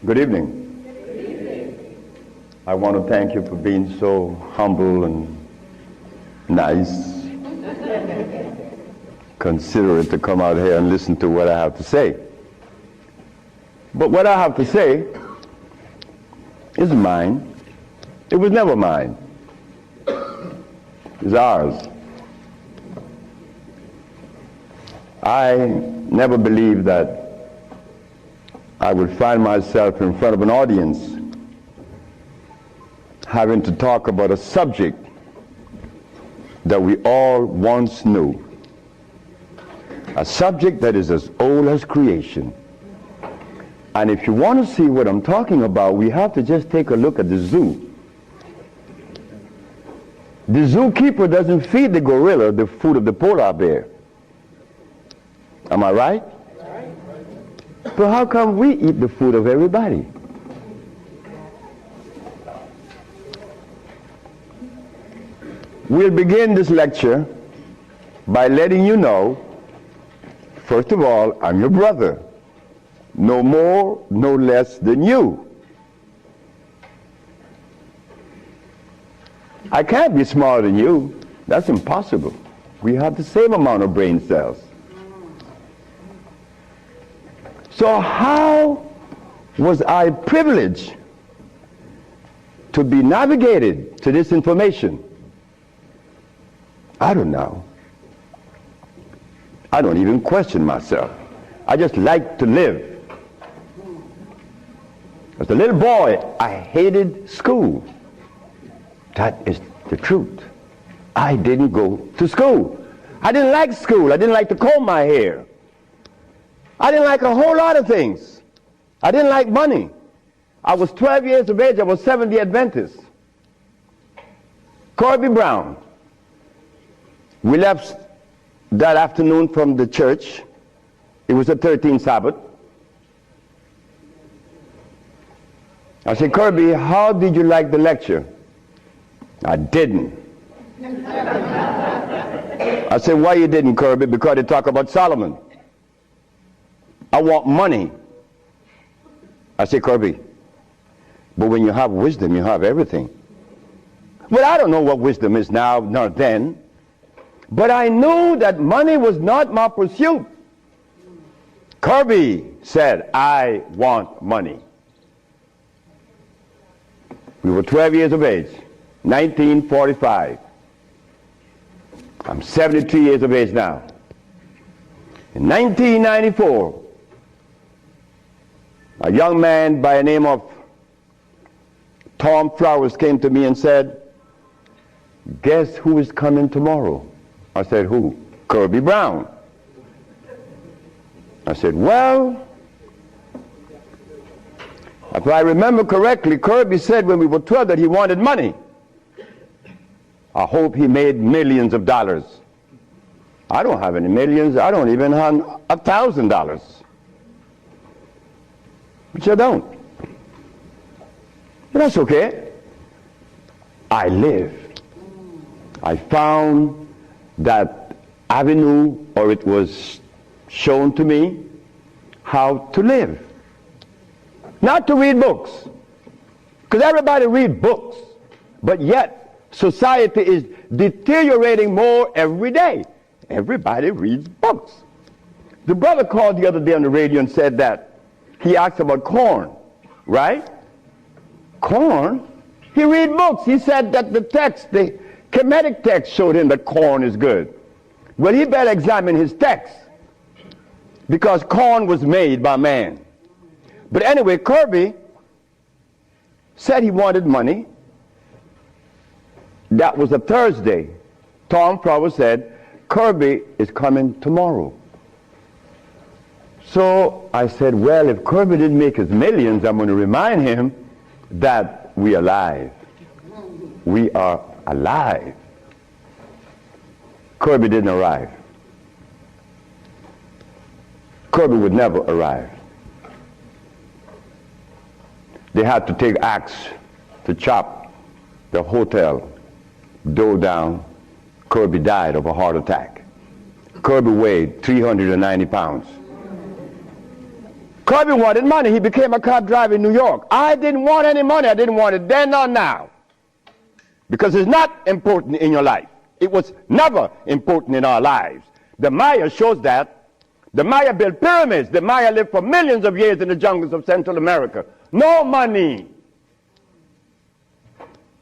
Good evening. Good evening. I want to thank you for being so humble and nice, considerate to come out here and listen to what I have to say. But what I have to say is mine. It was never mine. It's ours. I never believed that I would find myself in front of an audience having to talk about a subject that we all once knew. A subject that is as old as creation. And if you want to see what I'm talking about, we have to just take a look at the zoo. The zookeeper doesn't feed the gorilla the food of the polar bear. Am I right? But how come we eat the food of everybody? We'll begin this lecture by letting you know, first of all, I'm your brother. No more, no less than you. I can't be smarter than you. That's impossible. We have the same amount of brain cells. So how was I privileged to be navigated to this information? I don't know. I don't even question myself. I just like to live. As a little boy, I hated school. That is the truth. I didn't go to school. I didn't like school. I didn't like to comb my hair. I didn't like a whole lot of things. I didn't like money. I was 12 years of age. I was Seventh-day Adventist. Corby Brown. We left that afternoon from the church. It was the 13th Sabbath. I said, Kirby, how did you like the lecture? I didn't. I said, why you didn't, Kirby? Because they talk about Solomon. I want money. I said, Kirby, but when you have wisdom, you have everything. Well, I don't know what wisdom is now, nor then. But I knew that money was not my pursuit. Kirby said, I want money. We were 12 years of age, 1945. I'm 72 years of age now. In 1994, a young man by the name of Tom Flowers came to me and said, guess who is coming tomorrow? I said, who? Kirby Brown. I said, well, if I remember correctly, Kirby said when we were 12 that he wanted money. I hope he made millions of dollars. I don't have any millions. I don't even have $1,000. Which I don't. But that's okay. I lived. I found that avenue, or it was shown to me how to live. Not to read books. Because everybody reads books. But yet, society is deteriorating more every day. Everybody reads books. The brother called the other day on the radio and said that he asked about corn, right? Corn? He read books. He said that the text, the Kemetic text showed him that corn is good. Well, he better examine his text because corn was made by man. But anyway, Kirby said he wanted money. That was a Thursday. Tom Flowers said, Kirby is coming tomorrow. So I said, well, if Kirby didn't make his millions, I'm going to remind him that we are alive. We are alive. Kirby didn't arrive. Kirby would never arrive. They had to take axe to chop the hotel door down. Kirby died of a heart attack. Kirby weighed 390 pounds. Kirby wanted money. He became a cab driver in New York. I didn't want any money. I didn't want it then or now. Because it's not important in your life. It was never important in our lives. The Maya shows that. The Maya built pyramids. The Maya lived for millions of years in the jungles of Central America. No money.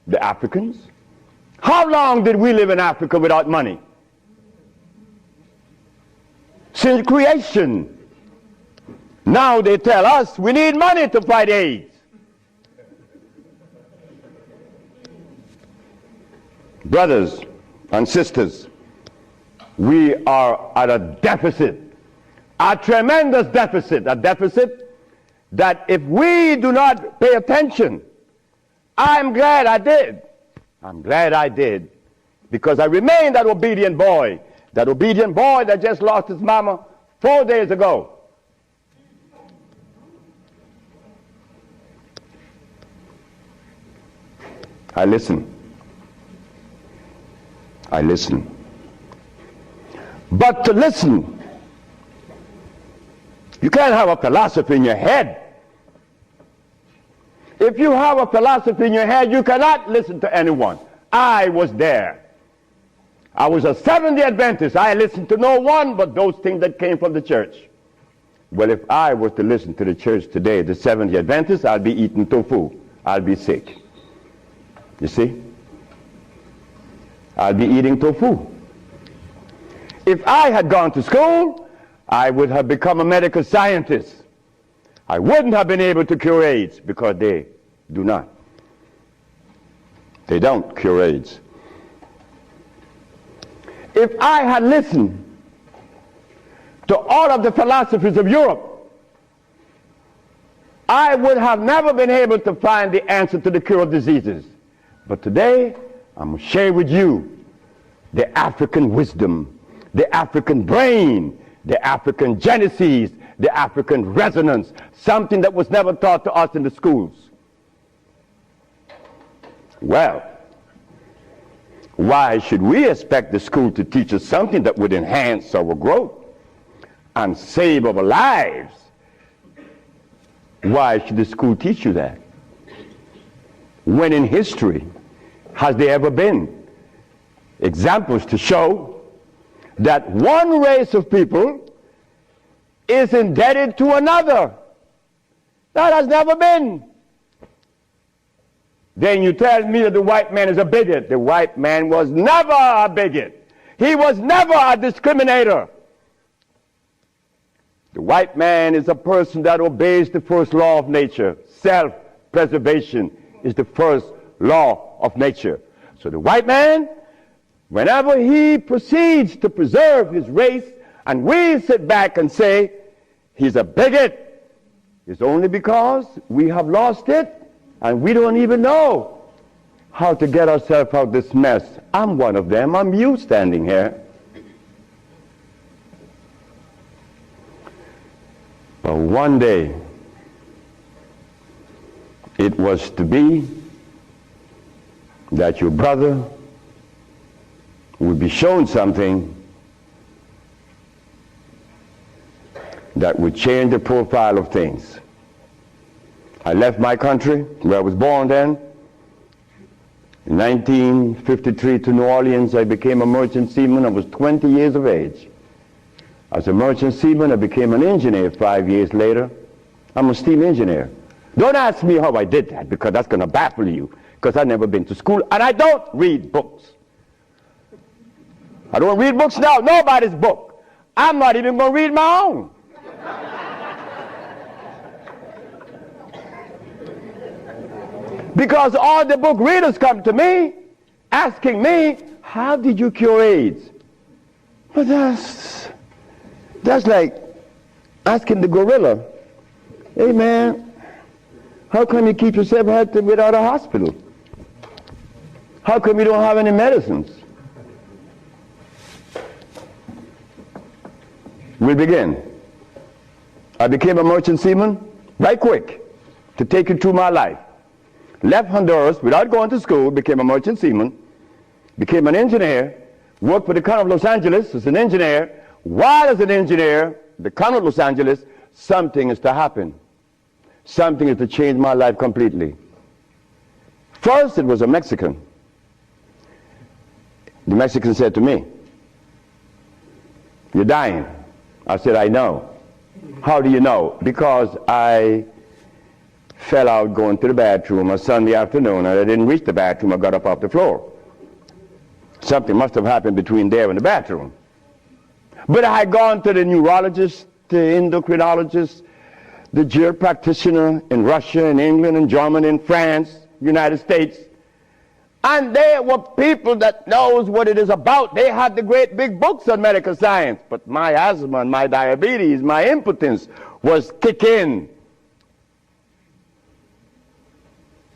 The Africans? How long did we live in Africa without money? Since creation. Now they tell us we need money to fight AIDS. Brothers and sisters, we are at a deficit, a tremendous deficit, a deficit that if we do not pay attention, I'm glad I did. I'm glad I did, because I remained that obedient boy that just lost his mama 4 days ago. I listen. But to listen, you can't have a philosophy in your head. If you have a philosophy in your head, you cannot listen to anyone. I was there. I was a Seventh-day Adventist. I listened to no one but those things that came from the church. Well, if I was to listen to the church today, the Seventh-day Adventists, I'll be eating tofu. I'll be sick. You see? I'll be eating tofu. If I had gone to school, I would have become a medical scientist. I wouldn't have been able to cure AIDS, because they do not. They don't cure AIDS. If I had listened to all of the philosophies of Europe, I would have never been able to find the answer to the cure of diseases. But today, I'm going to share with you the African wisdom, the African brain, the African genesis, the African resonance, something that was never taught to us in the schools. Well, why should we expect the school to teach us something that would enhance our growth and save our lives? Why should the school teach you that? When in history has there ever been examples to show that one race of people is indebted to another? That has never been. Then you tell me that the white man is a bigot. The white man was never a bigot. He was never a discriminator. The white man is a person that obeys the first law of nature. Self-preservation is the first law of nature. So the white man, whenever he proceeds to preserve his race, and we sit back and say he's a bigot, it's only because we have lost it and we don't even know how to get ourselves out of this mess. I'm one of them. I'm you standing here. But one day, it was to be that your brother would be shown something that would change the profile of things. I left my country, where I was born then. In 1953 to New Orleans, I became a merchant seaman. I was 20 years of age. As a merchant seaman, I became an engineer 5 years later. I'm a steam engineer. Don't ask me how I did that, because that's going to baffle you, because I've never been to school, and I don't read books. I don't read books now, nobody's book. I'm not even going to read my own. Because all the book readers come to me asking me, how did you cure AIDS? But that's like asking the gorilla, hey man, how come you keep yourself healthy without a hospital? How come you don't have any medicines? We'll begin. I became a merchant seaman right quick to take you through my life. Left Honduras without going to school, became a merchant seaman, became an engineer, worked for the County of Los Angeles as an engineer. While as an engineer, the County of Los Angeles something is to happen. Something is to change my life completely. First, it was a Mexican. The Mexican said to me, "You're dying." I said, "I know." "How do you know?" "Because I fell out going to the bathroom a Sunday afternoon, and I didn't reach the bathroom. I got up off the floor. Something must have happened between there and the bathroom." But I had gone to the neurologist, the endocrinologist, the jail practitioner in Russia and England and Germany and France, United States. And they were people that knows what it is about. They had the great big books on medical science. But my asthma and my diabetes, my impotence was kicking.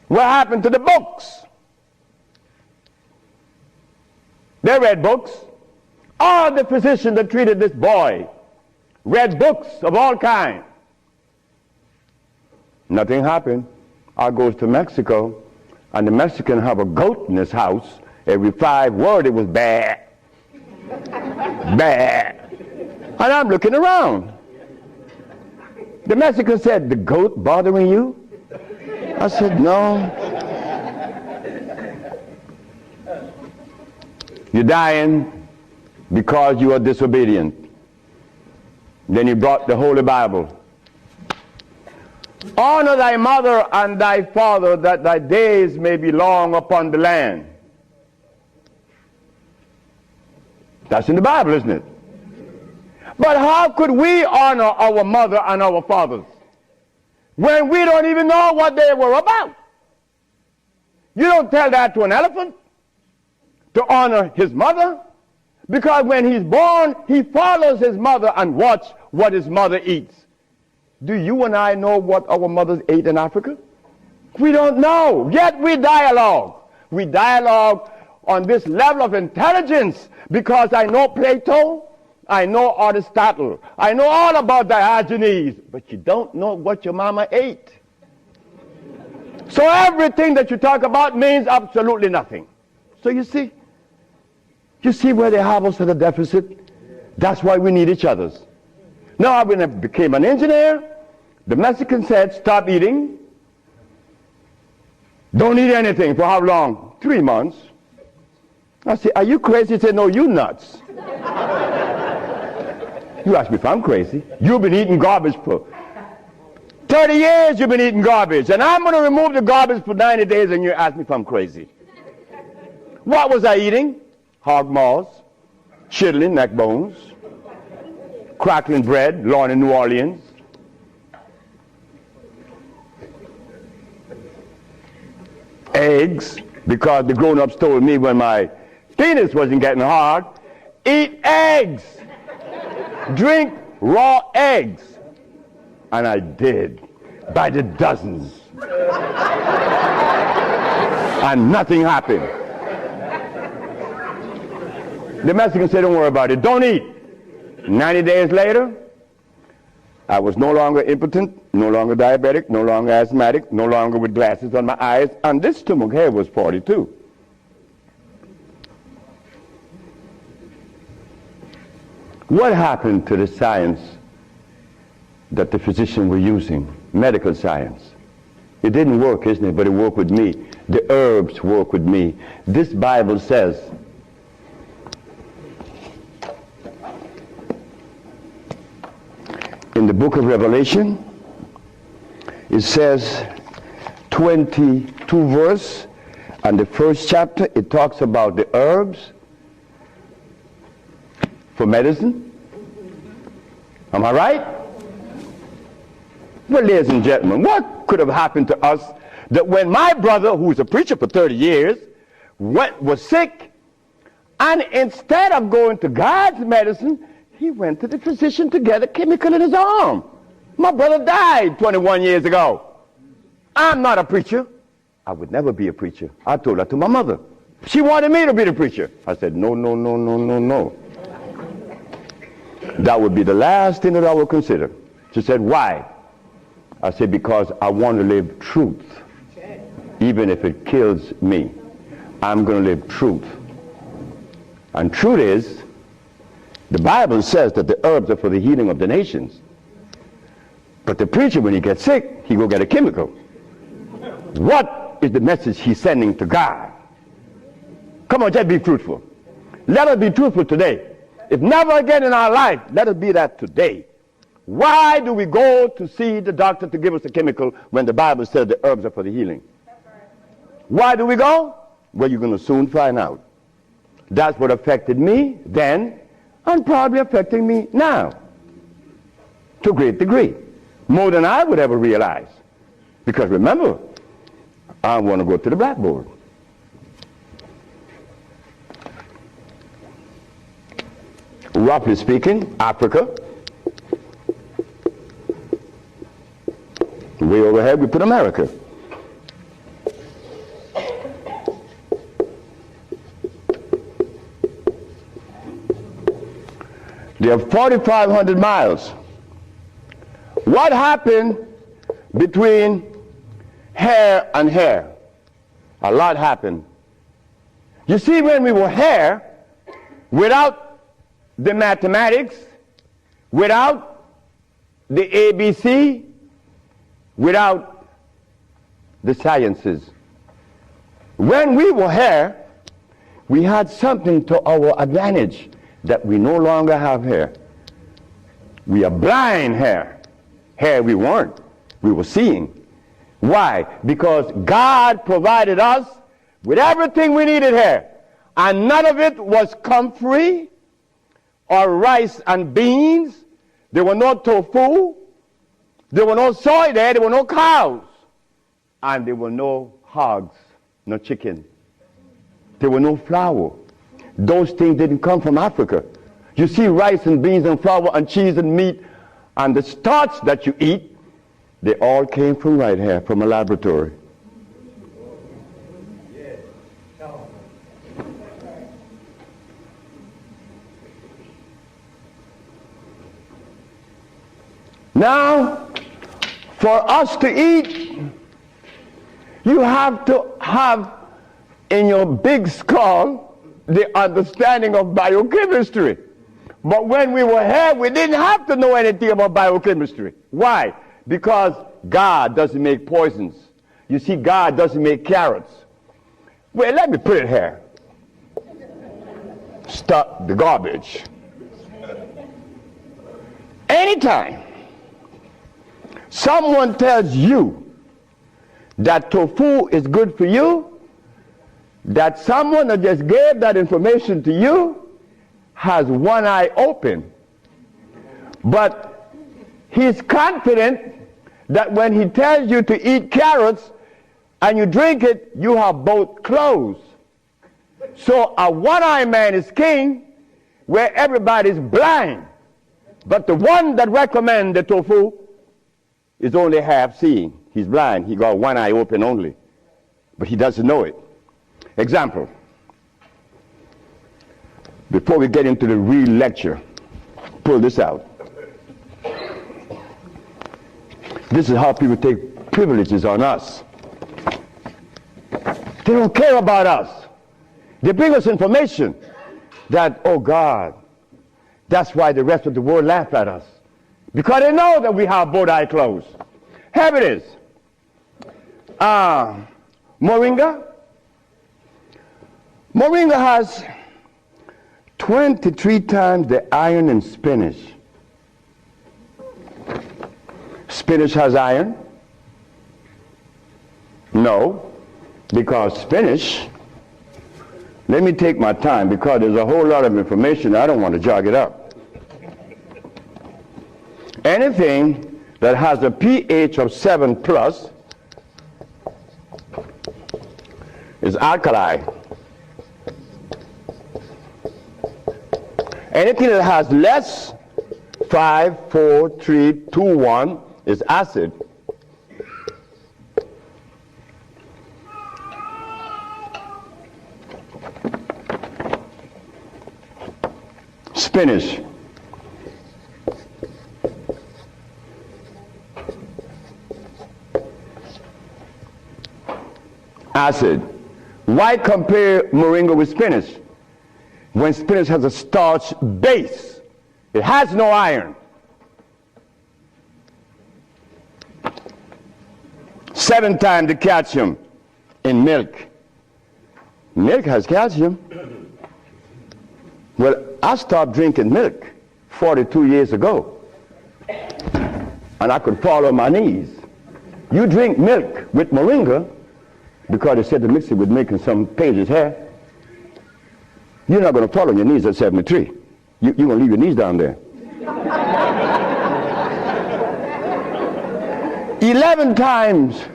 What happened to the books? They read books. All the physicians that treated this boy read books of all kinds. Nothing happened. I goes to Mexico, and the Mexican have a goat in his house. Every 5 words it was bad, bad. And I'm looking around. The Mexican said, "The goat bothering you?" I said, "No." "You're dying because you are disobedient." Then he brought the Holy Bible. "Honor thy mother and thy father, that thy days may be long upon the land." That's in the Bible, isn't it? But how could we honor our mother and our fathers when we don't even know what they were about? You don't tell that to an elephant, to honor his mother, because when he's born, he follows his mother and watch what his mother eats. Do you and I know what our mothers ate in Africa? We don't know, yet we dialogue. We dialogue on this level of intelligence because I know Plato, I know Aristotle, I know all about Diogenes, but you don't know what your mama ate. So everything that you talk about means absolutely nothing. So you see where they have us at a deficit? That's why we need each other's. Now, when I became an engineer, the Mexican said, "Stop eating. Don't eat anything." For how long? 3 months. I said, "Are you crazy?" He said, "No, you nuts." You ask me if I'm crazy. You've been eating garbage for 30 years. You've been eating garbage. And I'm going to remove the garbage for 90 days, and you ask me if I'm crazy. What was I eating? Hog maws, chitlin, neck bones, crackling bread, Lorne in New Orleans. Eggs, because the grown-ups told me when my penis wasn't getting hard, eat eggs, drink raw eggs. And I did, by the dozens. And nothing happened. The Mexican said, "Don't worry about it, don't eat." 90 days later, I was no longer impotent, no longer diabetic, no longer asthmatic, no longer with glasses on my eyes, and this stomach hair was 42. What happened to the science that the physicians were using, medical science? It didn't work, isn't it? But it worked with me. The herbs work with me. This Bible says, in the book of Revelation, it says 22 verse, and the first chapter, it talks about the herbs for medicine. Am I right? Well, ladies and gentlemen, what could have happened to us that when my brother, who was a preacher for 30 years, was sick, and instead of going to God's medicine, he went to the physician to get a chemical in his arm. My brother died 21 years ago. I'm not a preacher. I would never be a preacher. I told that to my mother. She wanted me to be the preacher. I said, no, no, no, no, no, no. That would be the last thing that I would consider. She said, "Why?" I said, "Because I want to live truth. Even if it kills me, I'm going to live truth." And truth is, the Bible says that the herbs are for the healing of the nations. But the preacher, when he gets sick, he go get a chemical. What is the message he's sending to God? Come on, just be truthful. Let us be truthful today. If never again in our life, let us be that today. Why do we go to see the doctor to give us a chemical when the Bible says the herbs are for the healing? Why do we go? Well, you're going to soon find out. That's what affected me then and probably affecting me now to a great degree. More than I would ever realize. Because remember, I want to go to the blackboard. Roughly speaking, Africa. Way overhead we put America. They have 4,500 miles. What happened between here and here? A lot happened. You see, when we were here, without the mathematics, without the ABC, without the sciences, when we were here, we had something to our advantage that we no longer have here. We are blind here. Here we weren't. We were seeing. Why? Because God provided us with everything we needed here. And none of it was comfrey or rice and beans. There were no tofu. There were no soy there. There were no cows. And there were no hogs, no chicken. There were no flour. Those things didn't come from Africa. You see rice and beans and flour and cheese and meat and the starch that you eat, they all came from right here, from a laboratory. Now, for us to eat, you have to have in your big skull the understanding of biochemistry. But when we were here, we didn't have to know anything about biochemistry. Why? Because God doesn't make poisons. You see, God doesn't make carrots. Well, let me put it here. Stop the garbage. Anytime someone tells you that tofu is good for you, that someone that just gave that information to you has one eye open. But he's confident that when he tells you to eat carrots and you drink it, you have both closed. So a one-eyed man is king where everybody's blind. But the one that recommends the tofu is only half seeing. He's blind. He got one eye open only. But he doesn't know it. Example. Before we get into the real lecture, pull this out. This is how people take privileges on us. They don't care about us. They bring us information that, oh God, that's why the rest of the world laugh at us. Because they know that we have both eyes closed. Here it is. Moringa. Moringa has 23 times the iron in spinach. Spinach has iron? No, because spinach, let me take my time because there's a whole lot of information. I don't want to jog it up. Anything that has a pH of 7 plus is alkali. Anything that has less, 5, 4, 3, 2, 1 is acid. Spinach. Acid. Why compare moringa with spinach? When spinach has a starch base, it has no iron. 7 times the calcium in milk. Milk has calcium. Well, I stopped drinking milk 42 years ago, and I could fall on my knees. You drink milk with moringa, because they said to mix it with milk and some pages hair, you're not going to fall on your knees at 73. You're going to leave your knees down there. 11 times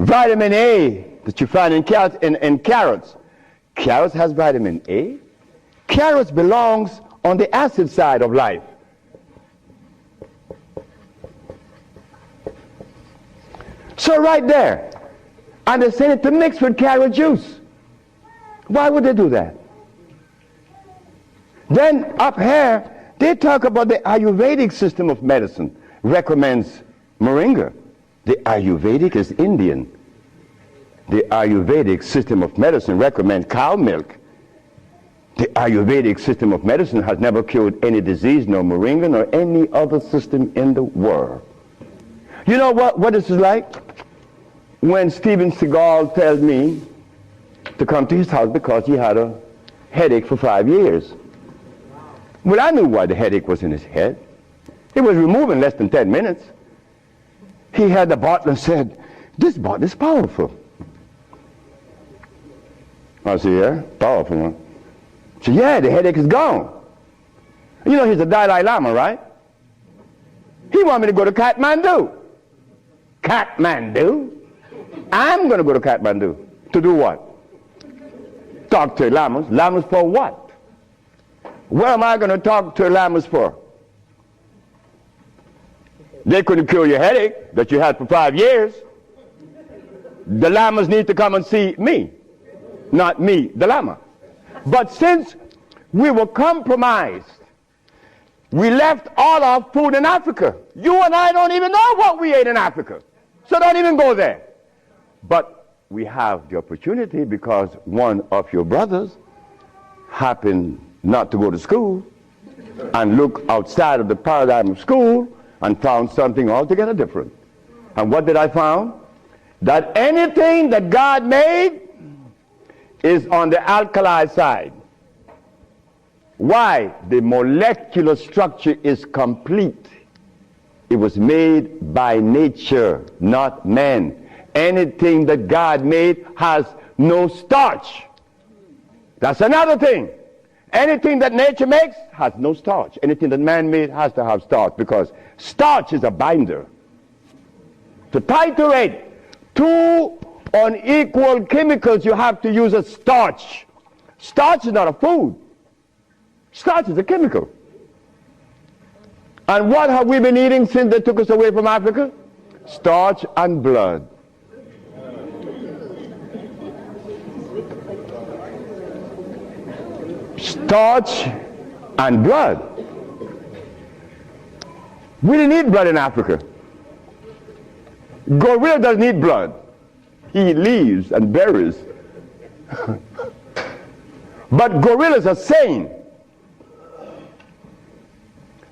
vitamin A that you find in carrots. Carrots has vitamin A. Carrots belongs on the acid side of life. So right there, and they said it to mix with carrot juice. Why would they do that? Then up here, they talk about the Ayurvedic system of medicine recommends moringa. The Ayurvedic is Indian. The Ayurvedic system of medicine recommends cow milk. The Ayurvedic system of medicine has never cured any disease, nor moringa, nor any other system in the world. You know what this is like? When Steven Seagal tells me to come to his house because he had a headache for 5 years. Well, I knew why the headache was in his head. It was removed in less than 10 minutes. He had the bottle and said, "This bottle is powerful." I said, "Yeah, powerful, huh?" He said, "Yeah, the headache is gone." You know, he's the Dalai Lama, right? He wanted me to go to Kathmandu. Kathmandu? I'm going to go to Kathmandu. To do what? Talk to lamas. Lamas for what? What am I going to talk to lamas for? They couldn't cure your headache that you had for 5 years. The lamas need to come and see me, not me, the lama. But since we were compromised, we left all our food in Africa. You and I don't even know what we ate in Africa. So don't even go there. But we have the opportunity because one of your brothers happened not to go to school and look outside of the paradigm of school and found something altogether different. And what did I find? That anything that God made is on the alkali side. Why? The molecular structure is complete. It was made by nature, not man. Anything that God made has no starch. That's another thing. Anything that nature makes has no starch. Anything that man made has to have starch, because starch is a binder. To titrate 2 unequal chemicals, you have to use a starch. Starch is not a food. Starch is a chemical. And what have we been eating since they took us away from Africa? Starch and blood. Starch and blood. We didn't eat blood in Africa. Gorilla doesn't eat blood. He eats leaves and berries. But gorillas are sane.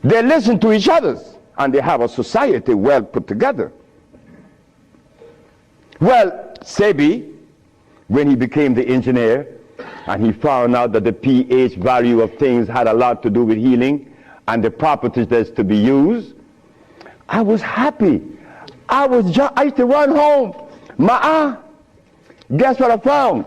They listen to each other, and they have a society well put together. Well, SEBI, when he became the engineer, and he found out that the pH value of things had a lot to do with healing and the properties that's to be used, I was happy. I used to run home. Guess what I found?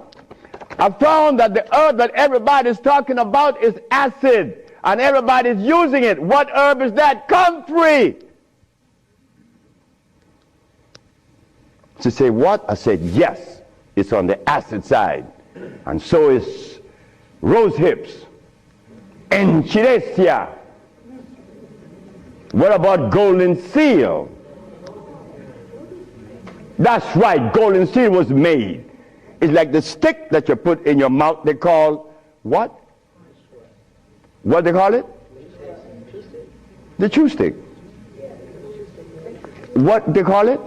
I found that the herb that everybody's talking about is acid, and everybody's using it. What herb is that? Comfrey. She said, what? I said, yes, it's on the acid side. And so is rose hips, enchilesia. What about golden seal? That's right, golden seal was made. It's like the stick that you put in your mouth. They call what? What they call it? The chew stick. What they call it?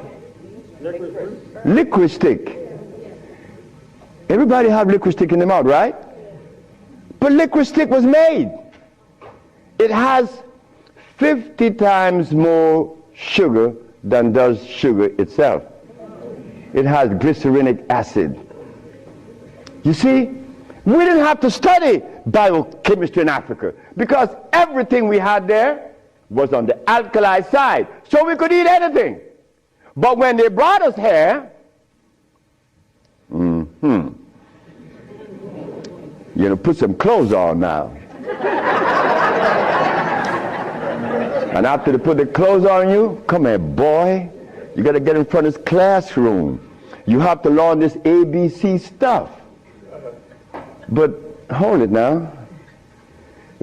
Liquid stick. Everybody have liquid stick in their mouth, right? But liquid stick was made. It has 50 times more sugar than does sugar itself. It has glycerinic acid. You see, we didn't have to study biochemistry in Africa because everything we had there was on the alkali side, so we could eat anything. But when they brought us here, put some clothes on now. And after they put the clothes on you, come here, boy. You got to get in front of this classroom. You have to learn this ABC stuff. But hold it now.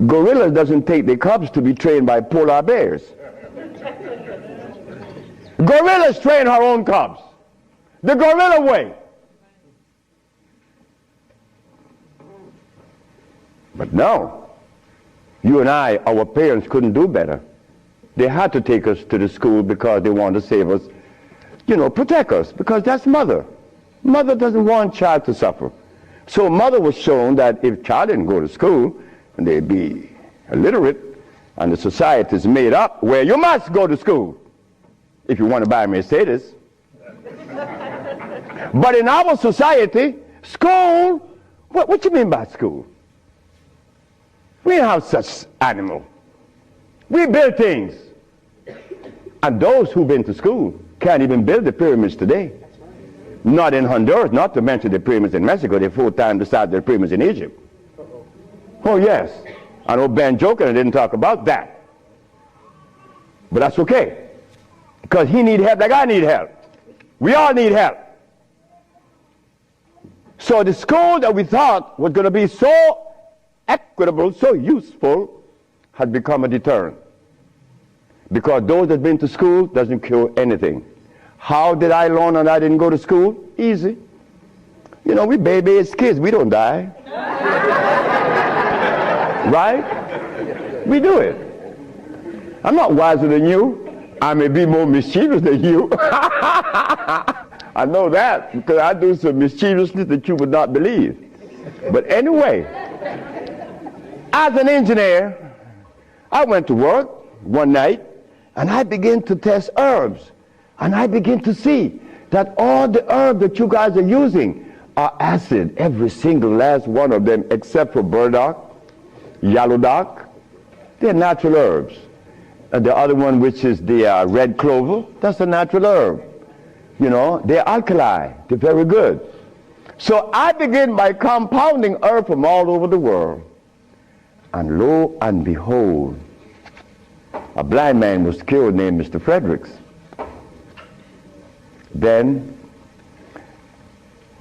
Gorillas doesn't take their cubs to be trained by polar bears. Gorillas train her own cubs. The gorilla way. But no. You and I, our parents couldn't do better. They had to take us to the school because they wanted to save us, protect us, because that's mother. Mother doesn't want child to suffer. So mother was shown that if child didn't go to school, they'd be illiterate, and the society is made up where you must go to school if you want to buy a Mercedes. But in our society, school, what you mean by school? We don't have such animal. We build things. And those who've been to school can't even build the pyramids today. Not in Honduras, not to mention the pyramids in Mexico. They're 4 times the size of the pyramids in Egypt. Oh yes. I know Ben joking and didn't talk about that. But that's okay. Because he need help like I need help. We all need help. So the school that we thought was going to be so equitable, so useful, had become a deterrent. Because those that have been to school doesn't cure anything. How did I learn and I didn't go to school? Easy. We baby-aged kids, we don't die. Right? We do it. I'm not wiser than you. I may be more mischievous than you. I know that because I do some mischievousness that you would not believe. But anyway, as an engineer, I went to work one night and I began to test herbs. And I begin to see that all the herbs that you guys are using are acid, every single last one of them, except for burdock, yellowdock. They're natural herbs. And the other one, which is the red clover, that's a natural herb. They're alkali. They're very good. So I begin by compounding herbs from all over the world. And lo and behold, a blind man was killed named Mr. Fredericks. Then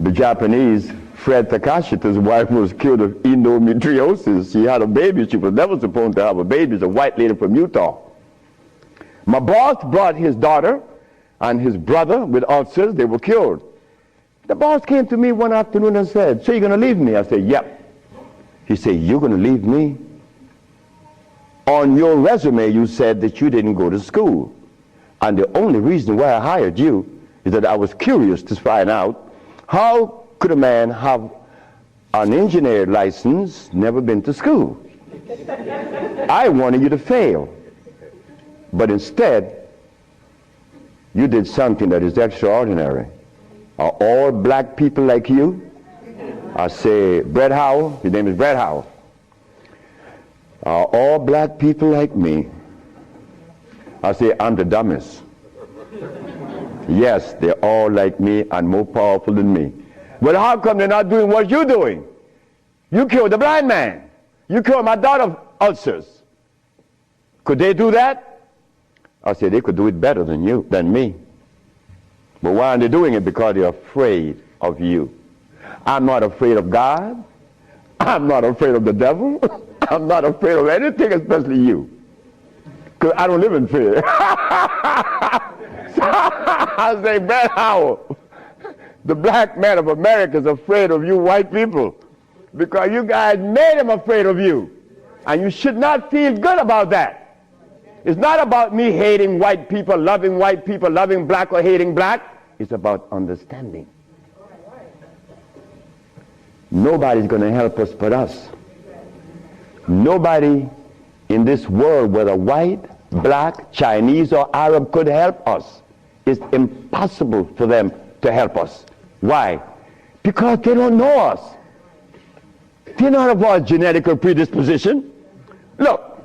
the Japanese, Fred Takashita's wife, was killed of endometriosis. She had a baby. She was never supposed to have a baby. It's a white lady from Utah. My boss brought his daughter and his brother with ulcers. They were killed. The boss came to me one afternoon and said, "So you're going to leave me?" I said, "Yep." He said, "You're going to leave me? On your resume, you said that you didn't go to school. And the only reason why I hired you is that I was curious to find out how could a man have an engineer license, never been to school. I wanted you to fail. But instead, you did something that is extraordinary. Are all black people like you?" I say, "Brett Howell," his name is Brett Howell. "Are all black people like me?" I say, "I'm the dumbest." "Yes, they're all like me and more powerful than me." "Well, how come they're not doing what you're doing? You killed the blind man. You killed my daughter of ulcers. Could they do that?" I said, "They could do it better than me. But why aren't they doing it? Because they're afraid of you. I'm not afraid of God. I'm not afraid of the devil. I'm not afraid of anything, especially you. Because I don't live in fear." So I say, "Brett Howell, the black man of America is afraid of you white people because you guys made him afraid of you. And you should not feel good about that. It's not about me hating white people, loving black or hating black. It's about understanding. Nobody's going to help us but us. Nobody in this world, whether white, black, Chinese, or Arab, could help us it's impossible for them to help us. Why? Because they don't know us. They don't have our genetic predisposition. Look,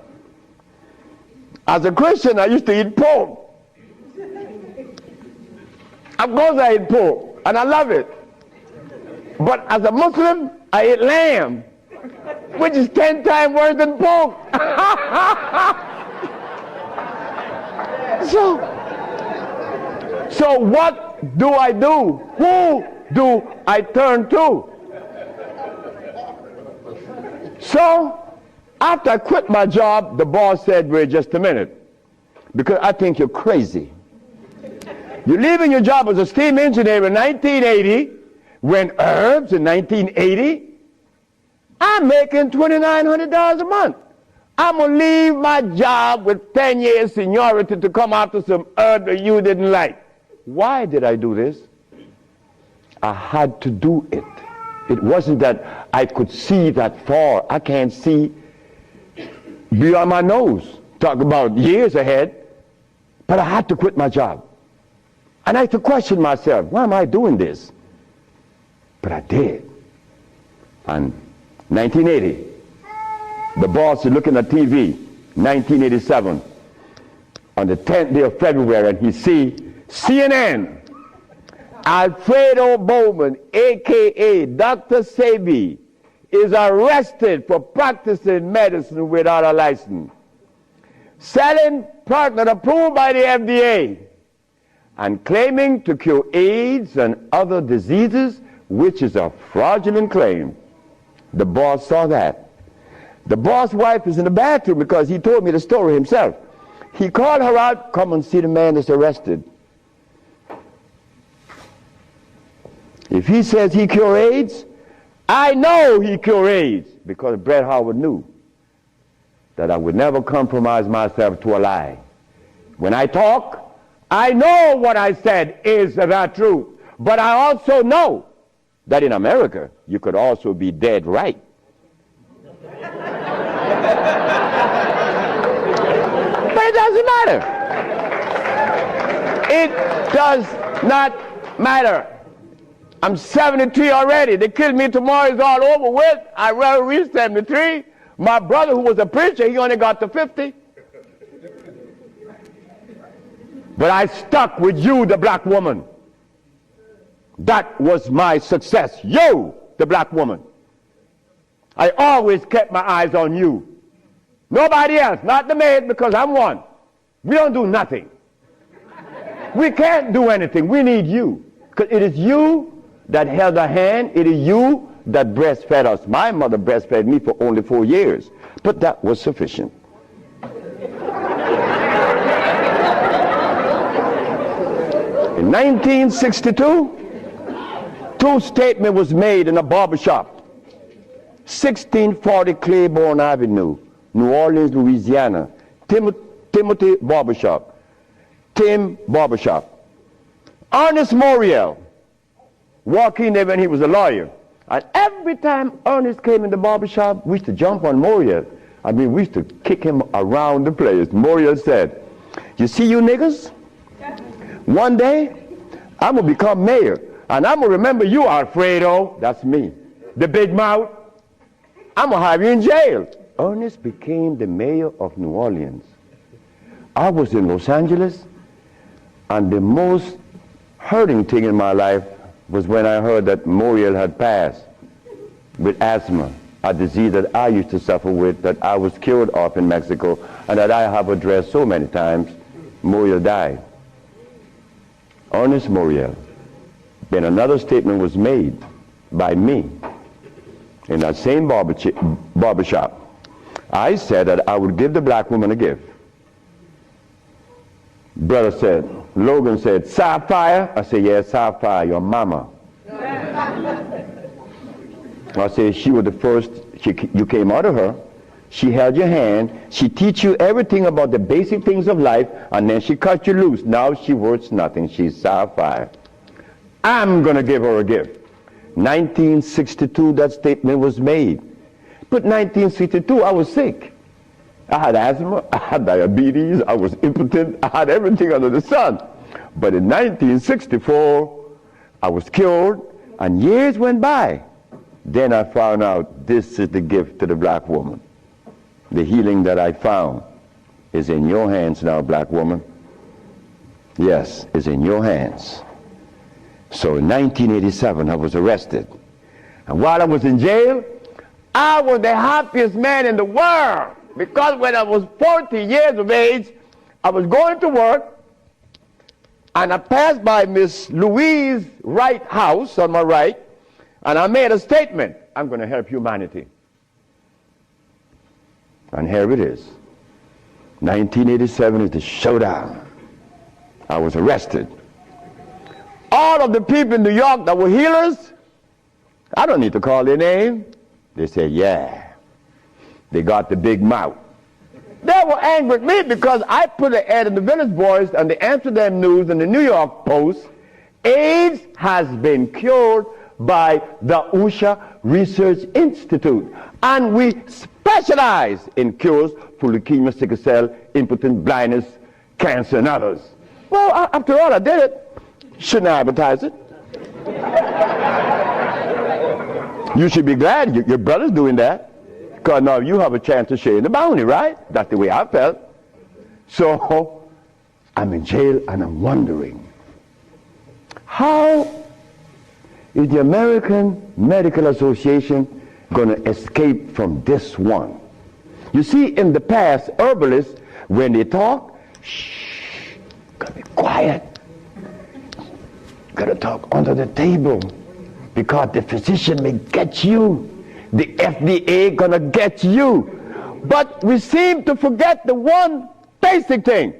as a Christian, I used to eat pork. Of course I eat pork, and I love it. But as a Muslim, I eat lamb, which is 10 times worse than pork. So what do I do? Who do I turn to? So after I quit my job, the boss said, wait just a minute, because I think you're crazy. You're leaving your job as a steam engineer in 1980, when herbs in 1980, I'm making $2,900 a month. I'm going to leave my job with 10 years seniority to come after some herb that you didn't like. Why did I do this? I had to do it. It wasn't that I could see that far. I can't see beyond my nose. Talk about years ahead. But I had to quit my job. And I had to question myself, why am I doing this? But I did. And 1980, the boss is looking at TV, 1987, on the 10th day of February, and he see CNN, Alfredo Bowman, a.k.a. Dr. SEBI, is arrested for practicing medicine without a license, selling product approved by the FDA, and claiming to cure AIDS and other diseases, which is a fraudulent claim. The boss saw that. The boss' wife is in the bathroom because he told me the story himself. He called her out, come and see the man that's arrested. If he says he cure AIDS, I know he cure AIDS, because Bret Howard knew that I would never compromise myself to a lie. When I talk, I know what I said is the truth, but I also know that in America, you could also be dead right. But it doesn't matter. It does not matter. I'm 73 already. They killed me tomorrow, it's all over with. I rather reach 73. My brother, who was a preacher, he only got to 50. But I stuck with you, the black woman. That was my success. You, the black woman. I always kept my eyes on you. Nobody else, not the maid, because I'm one. We don't do nothing. We can't do anything. We need you. Because it is you that held our hand. It is you that breastfed us. My mother breastfed me for only 4 years. But that was sufficient. In 1962, two statements was made in a barbershop. 1640 Claiborne Avenue, New Orleans, Louisiana. Timothy Barbershop. Tim Barbershop. Ernest Moriel walked in there when he was a lawyer. And every time Ernest came in the barbershop, we used to jump on Moriel. I mean, we used to kick him around the place. Moriel said, you see you niggas? One day, I'm going to become mayor. And I'm going to remember you, Alfredo. That's me. The big mouth. I'm going to have you in jail. Ernest became the mayor of New Orleans. I was in Los Angeles, and the most hurting thing in my life was when I heard that Moriel had passed with asthma, a disease that I used to suffer with, that I was cured of in Mexico, and that I have addressed so many times. Moriel died. Ernest Moriel. Then another statement was made by me in that same barbershop. I said that I would give the black woman a gift. Brother said, Logan said, Sapphire? I said, yes, Sapphire, your mama. I said, she was the first, you came out of her. She held your hand. She teach you everything about the basic things of life, and then she cut you loose. Now she worth nothing. She's Sapphire. I'm going to give her a gift. 1962, that statement was made. But 1962, I was sick. I had asthma, I had diabetes, I was impotent, I had everything under the sun. But in 1964, I was cured, and years went by. Then I found out this is the gift to the black woman. The healing that I found is in your hands now, black woman. Yes, it's in your hands. So in 1987, I was arrested. And while I was in jail, I was the happiest man in the world. Because when I was 40 years of age, I was going to work, and I passed by Miss Louise Wright's house on my right, and I made a statement: I'm going to help humanity. And here it is. 1987 is the showdown. I was arrested. All of the people in New York that were healers, I don't need to call their name. They said, yeah. They got the big mouth. They were angry at me because I put an ad in the Village Voice and the Amsterdam News and the New York Post. AIDS has been cured by the USHA Research Institute. And we specialize in cures for leukemia, sickle cell, impotent, blindness, cancer, and others. Well, after all, I did it. Shouldn't I advertise it? You should be glad your brother's doing that. Because now you have a chance to share in the bounty, right? That's the way I felt. So I'm in jail and I'm wondering, how is the American Medical Association going to escape from this one? You see, in the past, herbalists, when they talk, shh, gotta be quiet. Gotta talk under the table, because the physician may get you. The FDA gonna get you. But we seem to forget the one basic thing.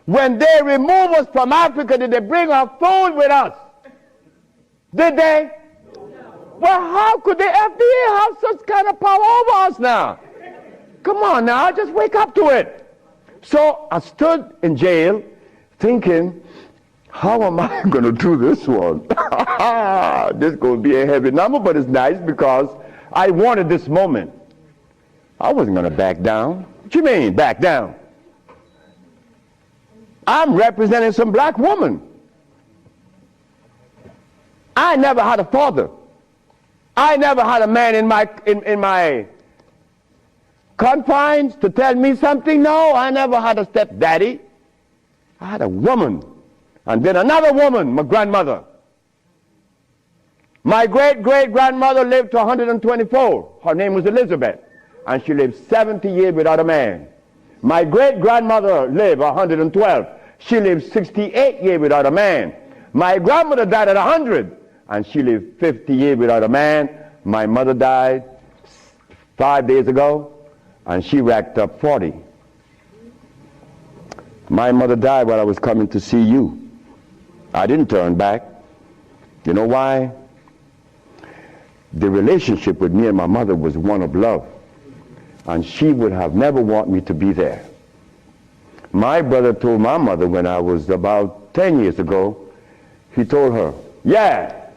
When they remove us from Africa, did they bring our food with us? Did they? Well, how could the FDA have such kind of power over us now? Come on now, just wake up to it. So I stood in jail thinking, how am I going to do this one? This is going to be a heavy number, but it's nice because I wanted this moment. I wasn't going to back down. What you mean, back down? I'm representing some black woman. I never had a father. I never had a man in my confines to tell me something. No, I never had a stepdaddy. I had a woman. And then another woman, my grandmother. My great-great-grandmother lived to 124. Her name was Elizabeth. And she lived 70 years without a man. My great-grandmother lived 112. She lived 68 years without a man. My grandmother died at 100. And she lived 50 years without a man. My mother died 5 days ago. And she racked up 40. My mother died while I was coming to see you. I didn't turn back. You know why? The relationship with me and my mother was one of love. And she would have never wanted me to be there. My brother told my mother when I was about 10 years ago, he told her, yeah,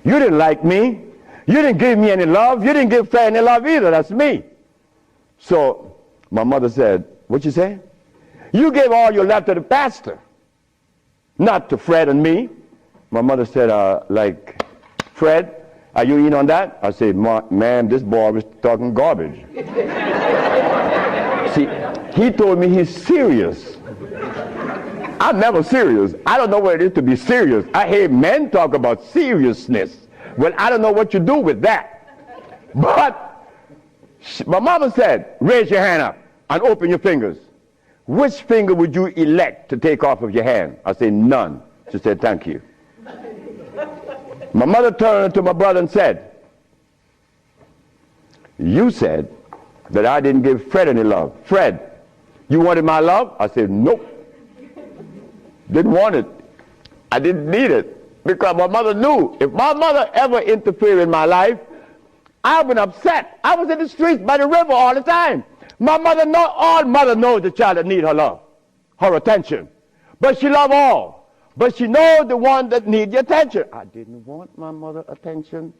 you didn't like me. You didn't give me any love. You didn't give Fred any love either. That's me. So my mother said, what you say? You gave all your love to the pastor, not to Fred and me. My mother said, like, Fred, are you in on that? I said, ma'am, this boy was talking garbage. See, he told me he's serious. I'm never serious. I don't know what it is to be serious. I hear men talk about seriousness. Well, I don't know what you do with that. But my mama said, raise your hand up and open your fingers. Which finger would you elect to take off of your hand? I said, none. She said, thank you. My mother turned to my brother and said, you said that I didn't give Fred any love. Fred, you wanted my love? I said, nope. Didn't want it. I didn't need it. Because my mother knew if my mother ever interfered in my life, I would have been upset. I was in the streets by the river all the time. My mother all mother knows the child that need her love, her attention. But she love all. But she knows the one that need the attention. I didn't want my mother attention.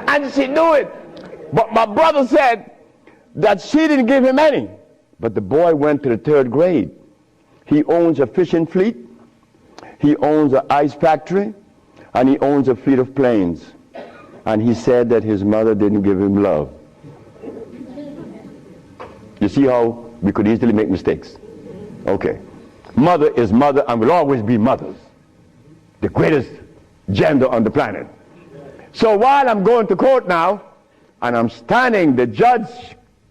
And she knew it. But my brother said that she didn't give him any. But the boy went to the 3rd grade. He owns a fishing fleet, he owns an ice factory, and he owns a fleet of planes. And he said that his mother didn't give him love. You see how we could easily make mistakes? Okay. Mother is mother and will always be mothers. The greatest gender on the planet. So while I'm going to court now, and I'm standing, the judge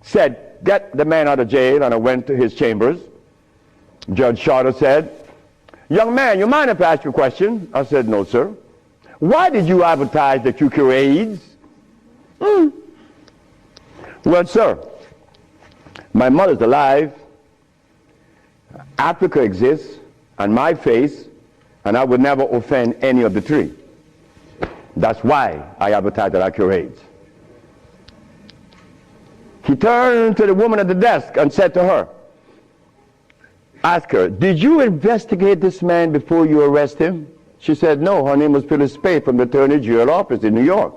said, get the man out of jail, and I went to his chambers. Judge Shorter said, young man, you mind if I ask you a question? I said, no, sir. Why did you advertise that you cure AIDS? Well, sir, my mother's alive, Africa exists, and my face, and I would never offend any of the three. That's why I advertise that I cure AIDS. He turned to the woman at the desk and said to her, ask her, did you investigate this man before you arrest him? She said, no. Her name was Phyllis Spade from the Attorney General office in New York.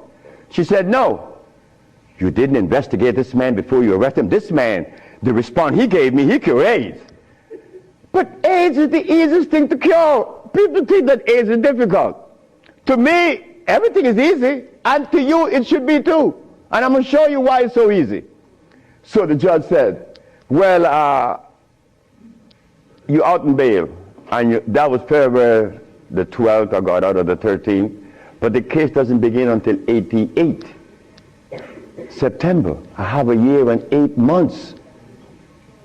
She said, no. You didn't investigate this man before you arrest him? This man, the response he gave me, he cured AIDS. But AIDS is the easiest thing to cure. People think that AIDS is difficult. To me, everything is easy, and to you it should be too. And I'm going to show you why it's so easy. So the judge said, well, you out in bail, and that was February the 12th, I got out of the 13th, but the case doesn't begin until 88. September, I have a year and 8 months.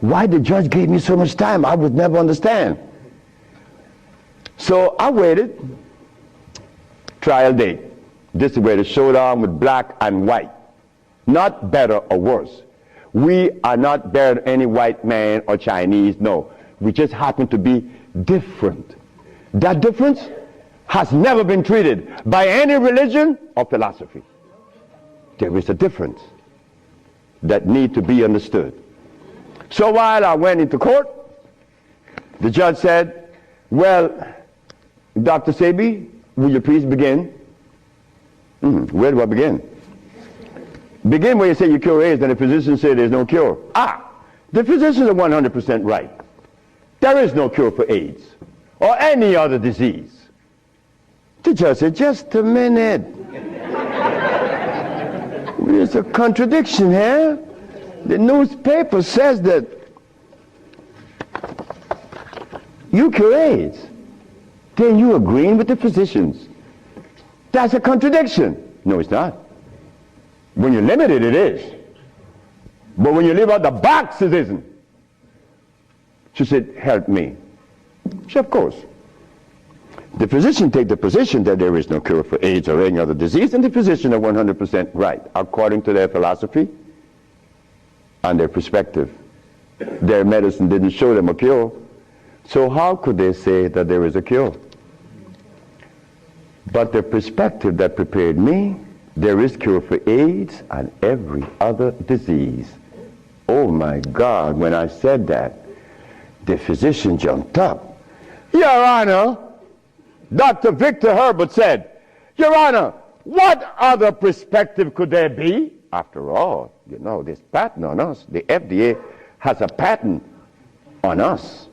Why the judge gave me so much time, I would never understand. So I waited, trial date. This is where the showdown with black and white. Not better or worse. We are not better than any white man or Chinese, no. We just happen to be different. That difference has never been treated by any religion or philosophy. There is a difference that needs to be understood. So while I went into court, the judge said, well, Dr. SEBI, will you please begin? Where do I begin? Begin where you say you cure AIDS and the physician say there's no cure. The physicians are 100% right. There is no cure for AIDS or any other disease. The judge said, just a minute. There's a contradiction here. The newspaper says that you cure AIDS. Then you agreeing with the physicians. That's a contradiction. No, it's not. When you limit it, it is. But when you leave out the box, it isn't. She said, help me. She said, of course. The physician take the position that there is no cure for AIDS or any other disease, and the physician are 100% right, according to their philosophy and their perspective. Their medicine didn't show them a cure. So how could they say that there is a cure? But the perspective that prepared me, there is cure for AIDS and every other disease. Oh my God, when I said that, the physician jumped up. Your Honor, Dr. Victor Herbert said, Your Honor, what other perspective could there be? After all, you know, this patent on us, the FDA has a patent on us.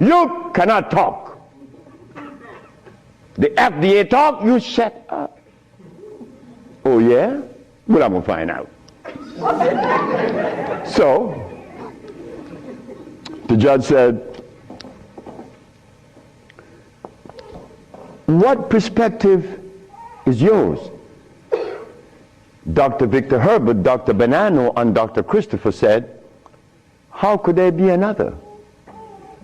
You cannot talk. The FDA talk, you shut up. Oh yeah? Well, I'm gonna find out. So, the judge said, what perspective is yours? Dr. Victor Herbert, Dr. Bonanno, and Dr. Christopher said, how could there be another?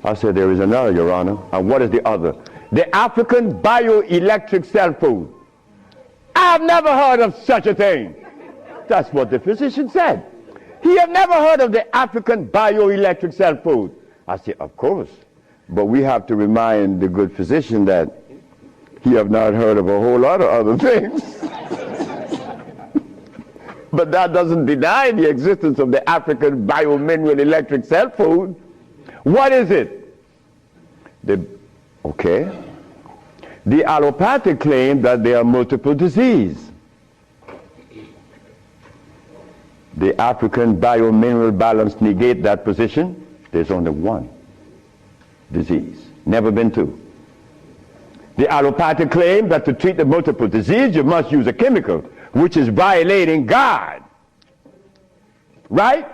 I said, there is another, Your Honor. And what is the other? The African bioelectric cell food. I've never heard of such a thing. That's what the physician said. He had never heard of the African bioelectric cell food. I said, of course. But we have to remind the good physician that he have not heard of a whole lot of other things. But that doesn't deny the existence of the African biomineral electric cell food. What is it? The allopathic claim that there are multiple diseases. The African biomineral balance negate that position. There's only one. disease. Never been to. The allopathic claim that to treat the multiple disease, you must use a chemical, which is violating God. Right?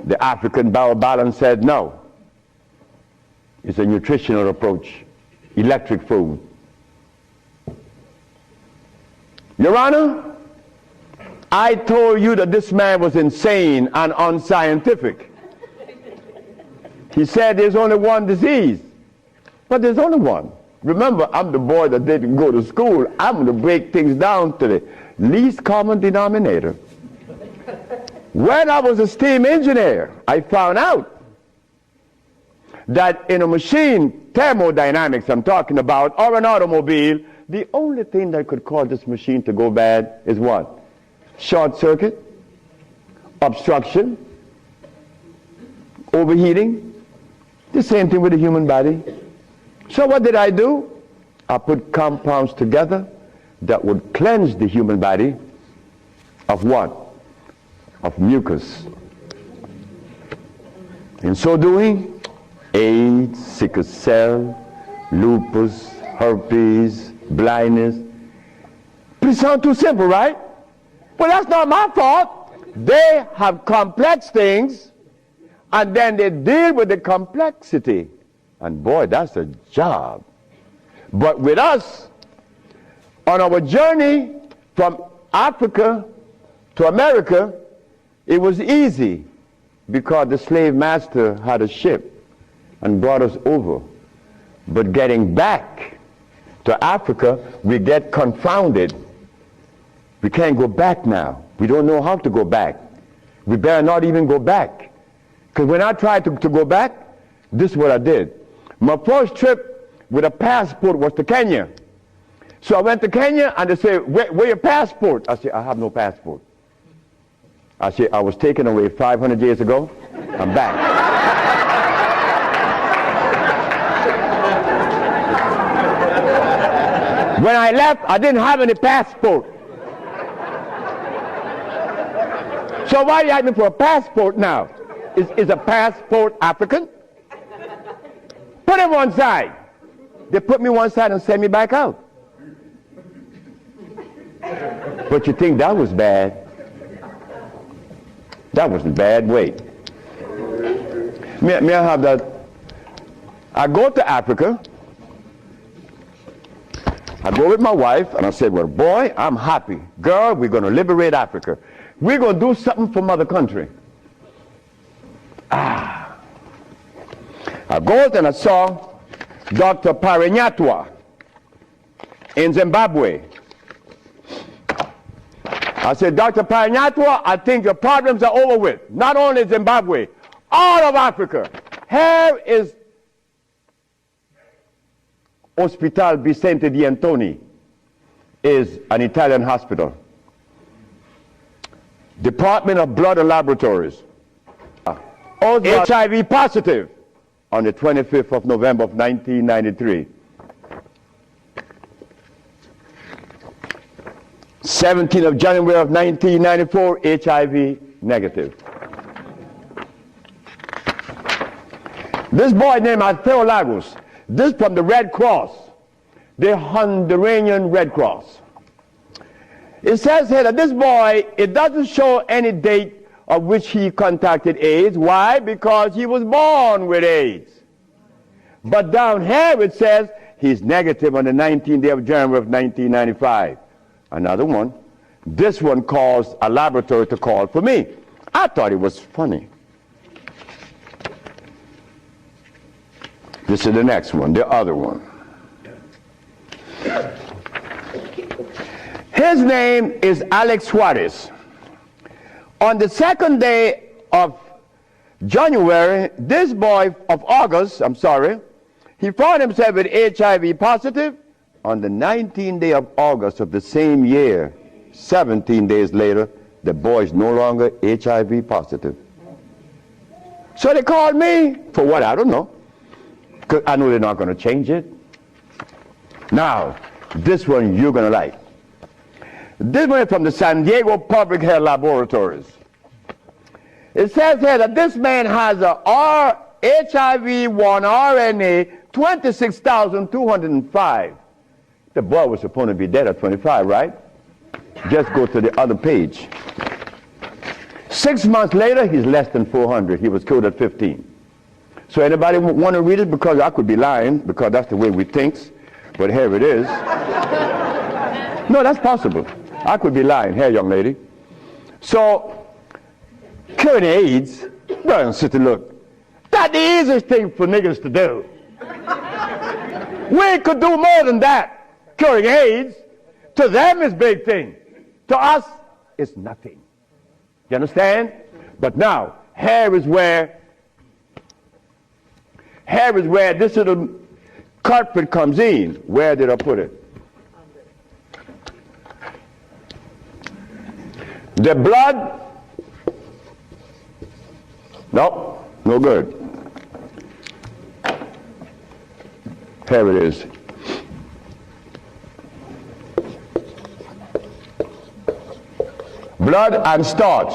The African biobalance said no. It's a nutritional approach. Electric food. Your Honor, I told you that this man was insane and unscientific. He said there's only one disease. But there's only one. Remember, I'm the boy that didn't go to school. I'm going to break things down to the least common denominator. When I was a steam engineer, I found out that in a machine, thermodynamics I'm talking about, or an automobile, the only thing that could cause this machine to go bad is what? Short circuit, obstruction, overheating. The same thing with the human body. So what did I do? I put compounds together that would cleanse the human body of what? Of mucus. In so doing, AIDS, sickle cell, lupus, herpes, blindness. It sounds too simple, right? Well, that's not my fault. They have complex things, and then they deal with the complexity. And boy, that's a job. But with us, on our journey from Africa to America, it was easy because the slave master had a ship and brought us over. But getting back to Africa, we get confounded. We can't go back now. We don't know how to go back. We better not even go back. Because when I tried to go back, this is what I did. My first trip with a passport was to Kenya. So I went to Kenya and they said, where your passport? I said, I have no passport. I said, I was taken away 500 years ago. I'm back. When I left, I didn't have any passport. So why are you asking me for a passport now? Is a passport African? Put it one side. They put me one side and send me back out. But you think that was bad? That wasn't bad. Wait. May I have that? I go to Africa. I go with my wife, and I said, well, boy, I'm happy. Girl, we're going to liberate Africa. We're going to do something for mother country. I go and I saw Dr. Parinyatwa in Zimbabwe. I said, Dr. Parinyatwa, I think your problems are over with. Not only Zimbabwe, all of Africa. Here is Hospital Vicente di Antoni, is an Italian hospital. Department of Blood and Laboratories. HIV positive on the 25th of November of 1993. 17th of January of 1994, HIV negative. This boy named Altheo Lagos, this from the Red Cross, the Honduran Red Cross. It says here that this boy, it doesn't show any date of which he contracted AIDS. Why? Because he was born with AIDS. But down here it says he's negative on the 19th day of January of 1995. Another one. This one caused a laboratory to call for me. I thought it was funny. This is the next one, the other one. His name is Alex Suarez. On the second day of January, this boy of August, he found himself with HIV positive. On the 19th day of August of the same year, 17 days later, the boy is no longer HIV positive. So they called me for what? I don't know. Because I know they're not going to change it. Now, this one you're going to like. This one is from the San Diego Public Health Laboratories. It says here that this man has a HIV-1 RNA 26,205. The boy was supposed to be dead at 25, right? Just go to the other page. 6 months later, he's less than 400. He was killed at 15. So anybody want to read it? Because I could be lying, because that's the way we think. But here it is. No, that's possible. I could be lying. Here, young lady. So, curing AIDS, brother and sister, look, that's the easiest thing for niggas to do. We could do more than that. Curing AIDS, to them is big thing. To us, it's nothing. You understand? But now, here is where this little carpet comes in. Where did I put it? The blood, no, no good. Here it is. Blood and starch.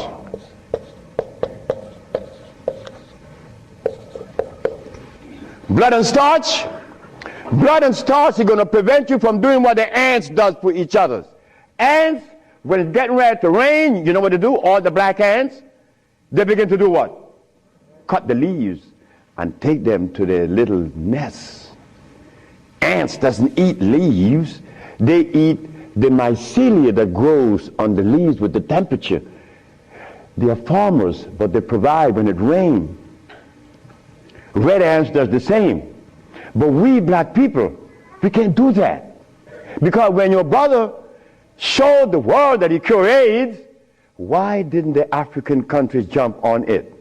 Blood and starch. Blood and starch is going to prevent you from doing what the ants does for each other. Ants, when it's getting ready to rain, you know what they do? All the black ants, they begin to do what? Cut the leaves and take them to their little nests. Ants doesn't eat leaves. They eat the mycelia that grows on the leaves with the temperature. They are farmers, but they provide when it rains. Red ants does the same. But we black people, we can't do that. Because when your brother showed the world that he cured AIDS, why didn't the African countries jump on it?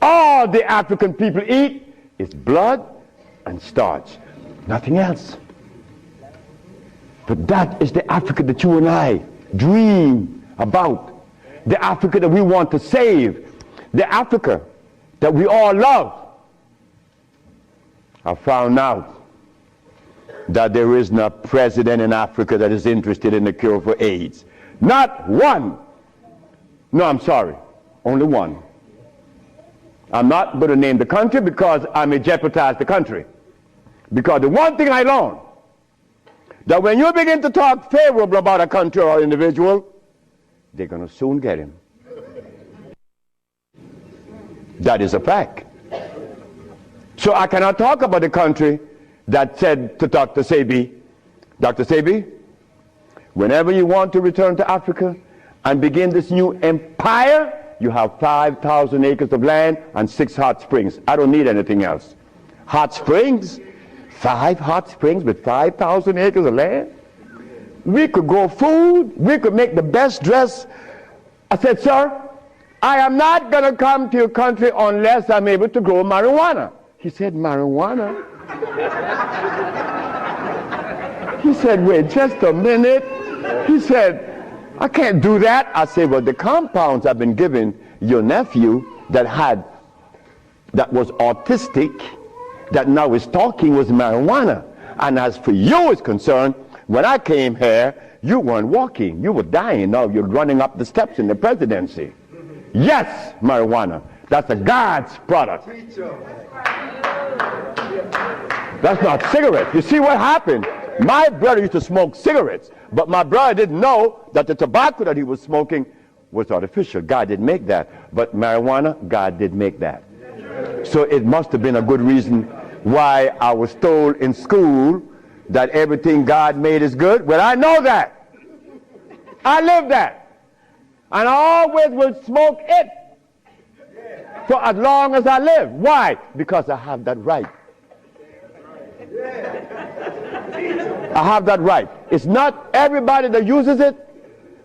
All the African people eat is blood and starch, nothing else. But that is the Africa that you and I dream about. The Africa that we want to save. The Africa that we all love. I found out that there is no president in Africa that is interested in the cure for AIDS. Not one. No, I'm sorry. Only one. I'm not going to name the country because I may jeopardize the country. Because the one thing I learned, that when you begin to talk favorable about a country or individual, they're going to soon get him. That is a fact. So I cannot talk about the country that said to Dr. SEBI, Dr. SEBI, whenever you want to return to Africa and begin this new empire, you have 5,000 acres of land and 6 hot springs. I don't need anything else. Hot springs? 5 hot springs with 5,000 acres of land? We could grow food. We could make the best dress. I said, sir, I am not going to come to your country unless I'm able to grow marijuana. He said, marijuana? He said, wait just a minute. He said, I can't do that. I said, well, the compounds I've been giving your nephew that was autistic, that now is talking, was marijuana. And as for you is concerned, when I came here, you weren't walking. You were dying. Now you're running up the steps in the presidency. Yes, marijuana. That's a God's product. That's not cigarettes. You see what happened? My brother used to smoke cigarettes, but my brother didn't know that the tobacco that he was smoking was artificial. God didn't make that. But marijuana, God did make that. So it must have been a good reason why I was told in school that everything God made is good. Well, I know that. I live that. And I always will smoke it for as long as I live. Why? Because I have that right. I have that right. It's not everybody that uses it,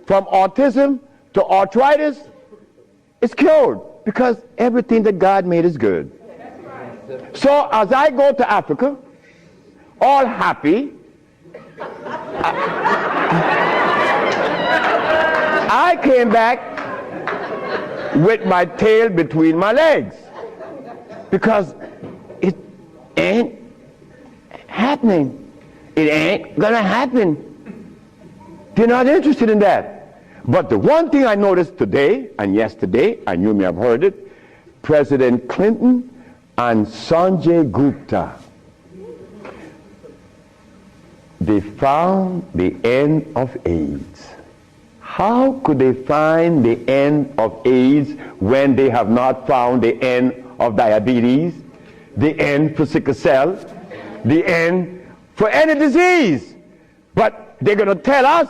from autism to arthritis, is cured, because everything that God made is good. So as I go to Africa, all happy, I came back with my tail between my legs, because it ain't happening. It ain't gonna happen. They're not interested in that. But the one thing I noticed today and yesterday, and you may have heard it, President Clinton and Sanjay Gupta. They found the end of AIDS. How could they find the end of AIDS when they have not found the end of diabetes, the end for sickle cell, the end for any disease? But they're going to tell us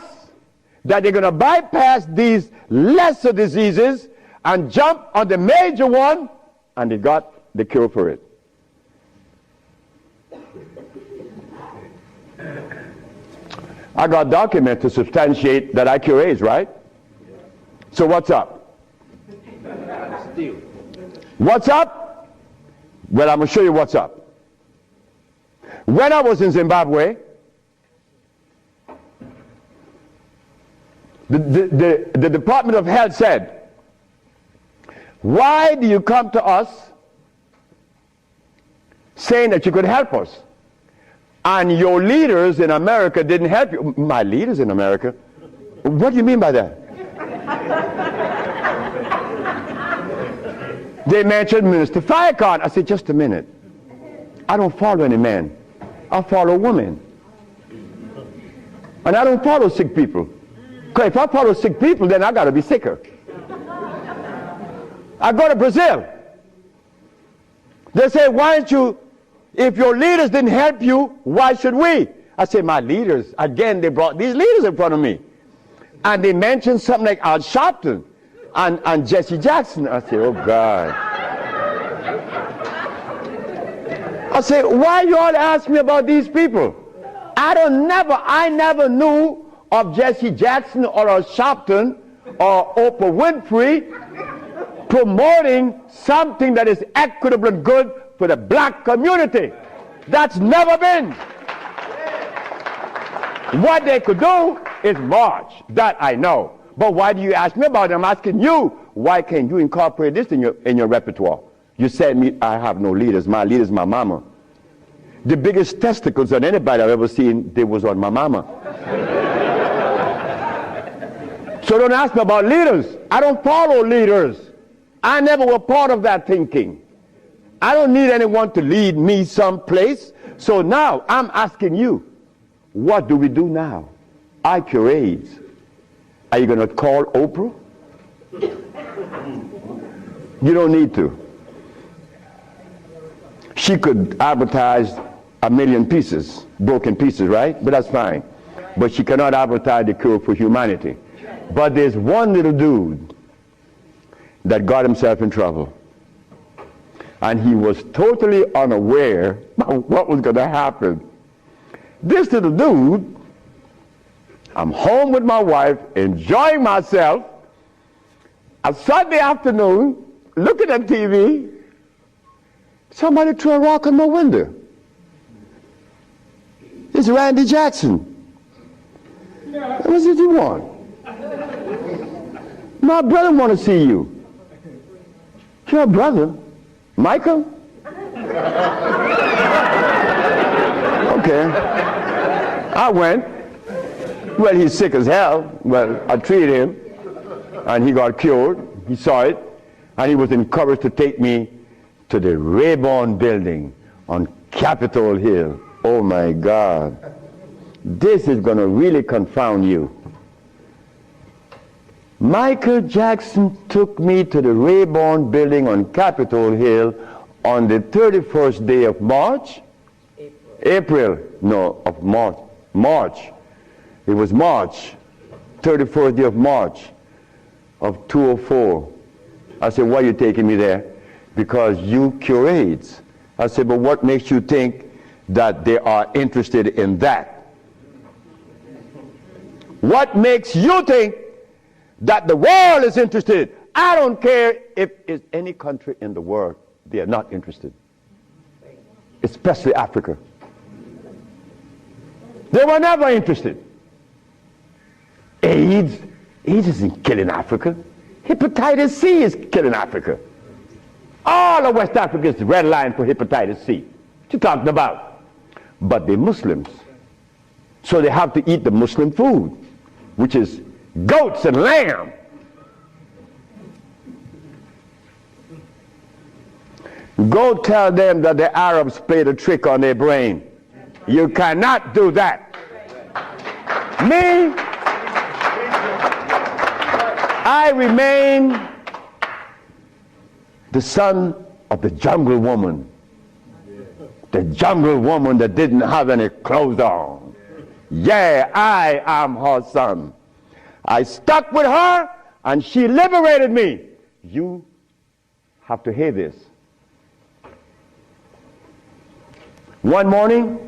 that they're going to bypass these lesser diseases and jump on the major one, and they got the cure for it. I got documents to substantiate that I cure AIDS, right? So what's up? What's up? Well, I'm going to show you what's up. When I was in Zimbabwe, the Department of Health said, why do you come to us saying that you could help us? And your leaders in America didn't help you. My leaders in America? What do you mean by that? They mentioned Minister Farrakhan. I said, just a minute. I don't follow any man. I follow women. And I don't follow sick people. Because if I follow sick people, then I got to be sicker. I go to Brazil. They say, why don't you, if your leaders didn't help you, why should we? I say, my leaders, again, they brought these leaders in front of me. And they mentioned something like Al Sharpton and Jesse Jackson. I say, oh God. I say, why you all ask me about these people? I never knew of Jesse Jackson or Al Sharpton or Oprah Winfrey promoting something that is equitable and good for the black community. That's never been. What they could do is march. That I know. But why do you ask me about it? I'm asking you, why can't you incorporate this in your repertoire? You said me, I have no leaders. My leader is my mama. The biggest testicles on anybody I've ever seen, they was on my mama. So don't ask me about leaders. I don't follow leaders. I never was part of that thinking. I don't need anyone to lead me someplace. So now I'm asking you, what do we do now? I cure AIDS. Are you going to call Oprah? You don't need to. She could advertise 1 million pieces, broken pieces, right? But that's fine. But she cannot advertise the cure for humanity. But there's one little dude that got himself in trouble. And he was totally unaware of what was going to happen. This little dude, I'm home with my wife, enjoying myself, a Sunday afternoon, looking at TV, somebody threw a rock on my window. It's Randy Jackson. What did you want? My brother want to see you. Your brother? Michael? Okay. I went. Well, he's sick as hell. Well, I treated him, and he got cured. He saw it, and he was encouraged to take me to the Rayburn building on Capitol Hill. Oh my God. This is going to really confound you. Michael Jackson took me to the Rayburn building on Capitol Hill on the 31st day of March. April. No, of March. March. It was March. 31st day of March of 2004. I said, why are you taking me there? Because you cure AIDS. I said, but what makes you think that they are interested in that? What makes you think that the world is interested? I don't care if it's any country in the world, they are not interested. Especially Africa. They were never interested. AIDS isn't killing Africa. Hepatitis C is killing Africa. All of West Africa is red line for hepatitis C. What you talking about? But they're Muslims. So they have to eat the Muslim food, which is goats and lamb. Go tell them that the Arabs played a trick on their brain. You cannot do that. Me, I remain the son of the jungle woman. The jungle woman that didn't have any clothes on. Yeah, I am her son. I stuck with her and she liberated me. You have to hear this. One morning,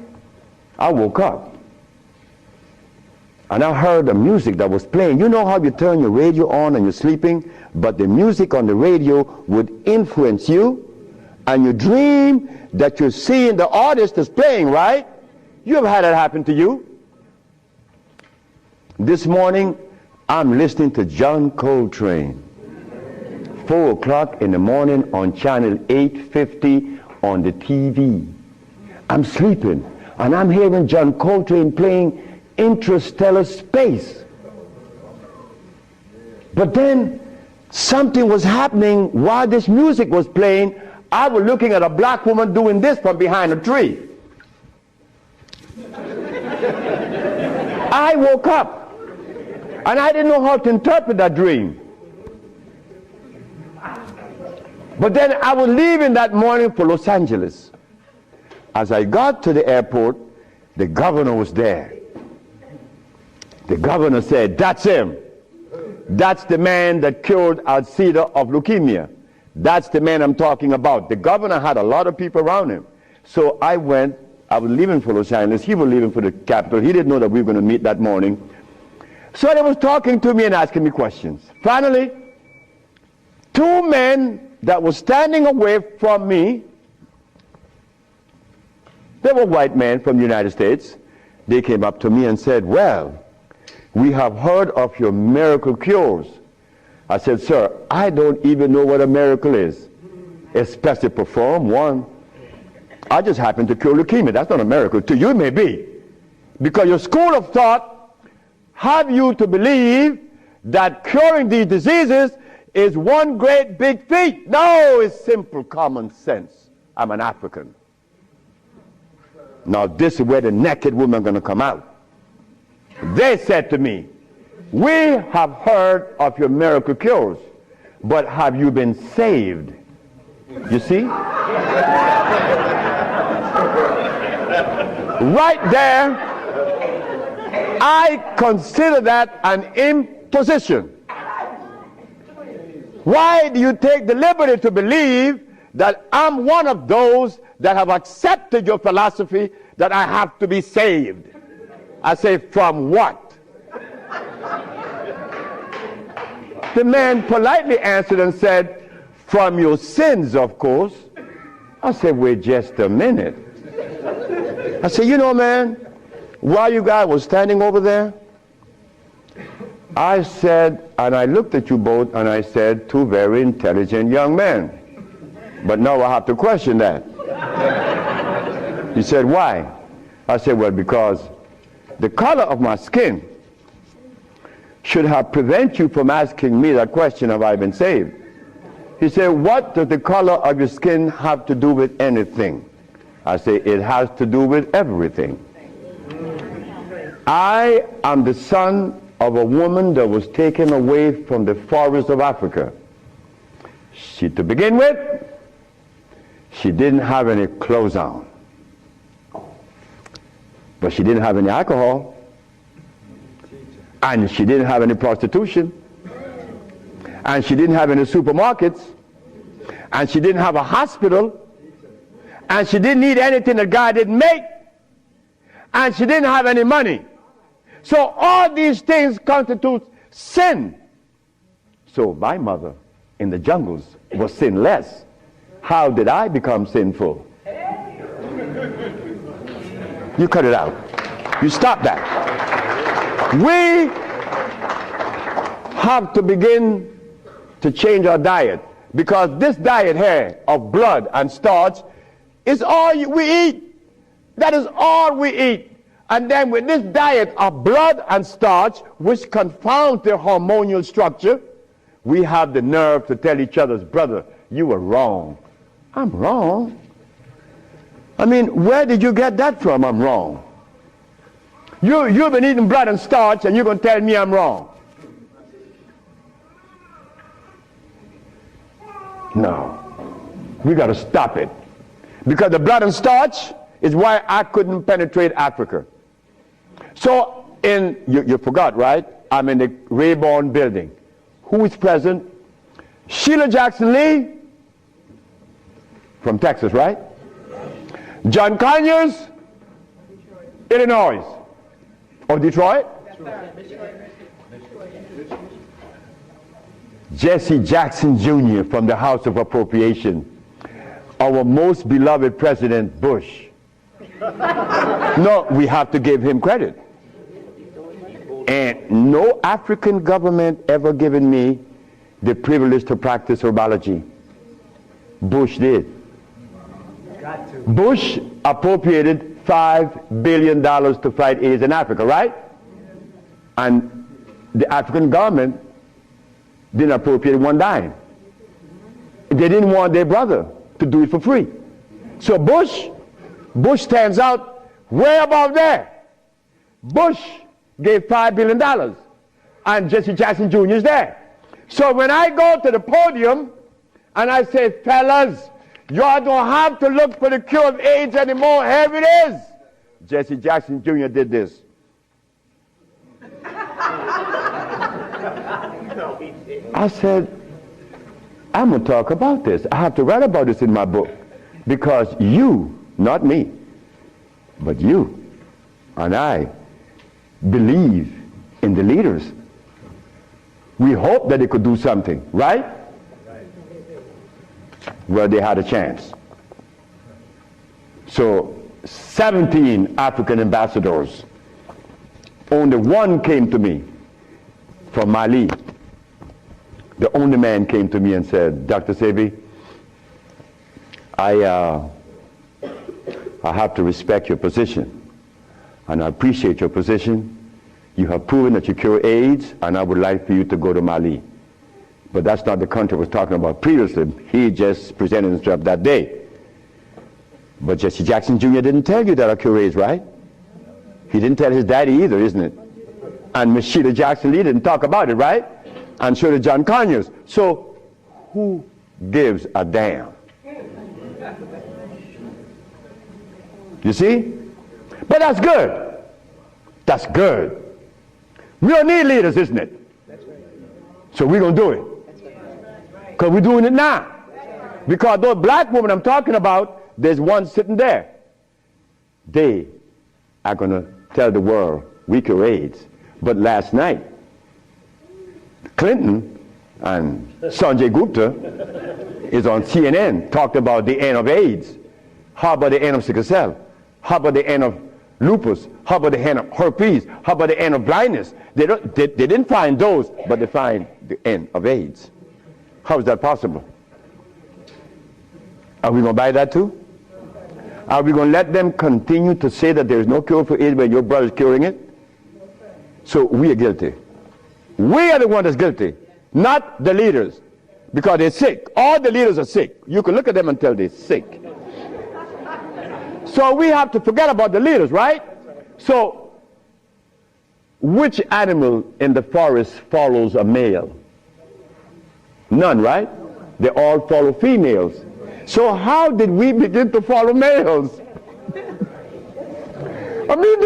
I woke up and I heard the music that was playing. You know how you turn your radio on and you're sleeping, but the music on the radio would influence you, and you dream that you're seeing the artist that's playing, right? You have had that happen to you. This morning, I'm listening to John Coltrane. 4 o'clock in the morning on channel 850 on the TV. I'm sleeping and I'm hearing John Coltrane playing Interstellar Space. But then something was happening while this music was playing. I was looking at a black woman doing this from behind a tree. I woke up and I didn't know how to interpret that dream. But then I was leaving that morning for Los Angeles. As I got to the airport, the governor was there. The governor said, "That's him. That's the man that cured Ancestor of leukemia. That's the man I'm talking about." The governor had a lot of people around him. So I went. I was leaving for Los Angeles. He was leaving for the capital. He didn't know that we were going to meet that morning. So they was talking to me and asking me questions. Finally, 2 men that were standing away from me, they were white men from the United States. They came up to me and said, "Well, we have heard of your miracle cures." I said, "Sir, I don't even know what a miracle is, especially perform one. I just happen to cure leukemia. That's not a miracle. To you it may be. Because your school of thought have you to believe that curing these diseases is one great big feat. No, it's simple common sense. I'm an African. Now this is where the naked woman is going to come out. They said to me, "We have heard of your miracle cures, but have you been saved?" You see? Right there, I consider that an imposition. Why do you take the liberty to believe that I'm one of those that have accepted your philosophy that I have to be saved? I say, from what? The man politely answered and said, "From your sins, of course." I said, "Wait just a minute." I said, "You know, man, while you guys were standing over there, I said," and I looked at you both and I said, "Two very intelligent young men. But now I have to question that." He said, "Why?" I said, "Well, because the color of my skin should have prevented you from asking me that question, have I been saved?" He said, "What does the color of your skin have to do with anything?" I say, "It has to do with everything. I am the son of a woman that was taken away from the forests of Africa. She, to begin with, she didn't have any clothes on. But she didn't have any alcohol. And she didn't have any prostitution. And she didn't have any supermarkets. And she didn't have a hospital. And she didn't need anything that God didn't make. And she didn't have any money. So all these things constitute sin. So my mother in the jungles was sinless. How did I become sinful?" You cut it out. You stop that. We have to begin to change our diet, because this diet here of blood and starch is all we eat. That is all we eat. And then with this diet of blood and starch, which confounds their hormonal structure, we have the nerve to tell each other's, "Brother, you were wrong. I'm wrong. I mean, where did you get that from? I'm wrong. You've been eating blood and starch, and you're going to tell me I'm wrong. No. We got to stop it. Because the blood and starch is why I couldn't penetrate Africa. So, you forgot, right? I'm in the Rayborn building. Who is present? Sheila Jackson Lee from Texas, right? John Conyers, Illinois. Or Detroit? Jesse Jackson Jr. from the House of Appropriation. Our most beloved President Bush. No, we have to give him credit. And no African government ever given me the privilege to practice herbology. Bush did. Bush appropriated $5 billion to fight AIDS in Africa, right? And the African government didn't appropriate one dime. They didn't want their brother to do it for free. So Bush stands out way above there. Bush gave $5 billion, and Jesse Jackson Jr. is there. So when I go to the podium and I say, fellas, y'all don't have to look for the cure of AIDS anymore. Here it is. Jesse Jackson Jr. did this. I said, I'm going to talk about this. I have to write about this in my book. Because you, not me, but you and I believe in the leaders. We hope that they could do something, right? Well, they had a chance. So 17 African ambassadors. Only one came to me from Mali. The only man came to me and said, Dr. SEBI, I have to respect your position, and I appreciate your position. You have proven that you cure AIDS, and I would like for you to go to Mali. But that's not the country I was talking about previously. He just presented himself that day. But Jesse Jackson Jr. didn't tell you that I cure AIDS, right? He didn't tell his daddy either, isn't it? And Miss Sheila Jackson Lee didn't talk about it, right? And so did John Conyers. So who gives a damn? You see? But that's good. That's good. We don't need leaders, isn't it? So we're going to do it. Because we're doing it now. Because those black women I'm talking about, there's one sitting there. They are going to tell the world we cure AIDS. But last night, Clinton and Sanjay Gupta is on CNN, talked about the end of AIDS. How about the end of sickle cell? How about the end of lupus? How about the end of herpes? How about the end of blindness? They didn't find those, but they find the end of AIDS. How is that possible? Are we going to buy that too? Are we going to let them continue to say that there is no cure for AIDS when your brother is curing it? So we are guilty. We are the one that's guilty, not the leaders, because they're sick. All the leaders are sick. You can look at them and tell they're sick. So we have to forget about the leaders, right? So which animal in the forest follows a male? None, right? They all follow females. So how did we begin to follow males? I mean,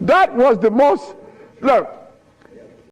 that was the most, look,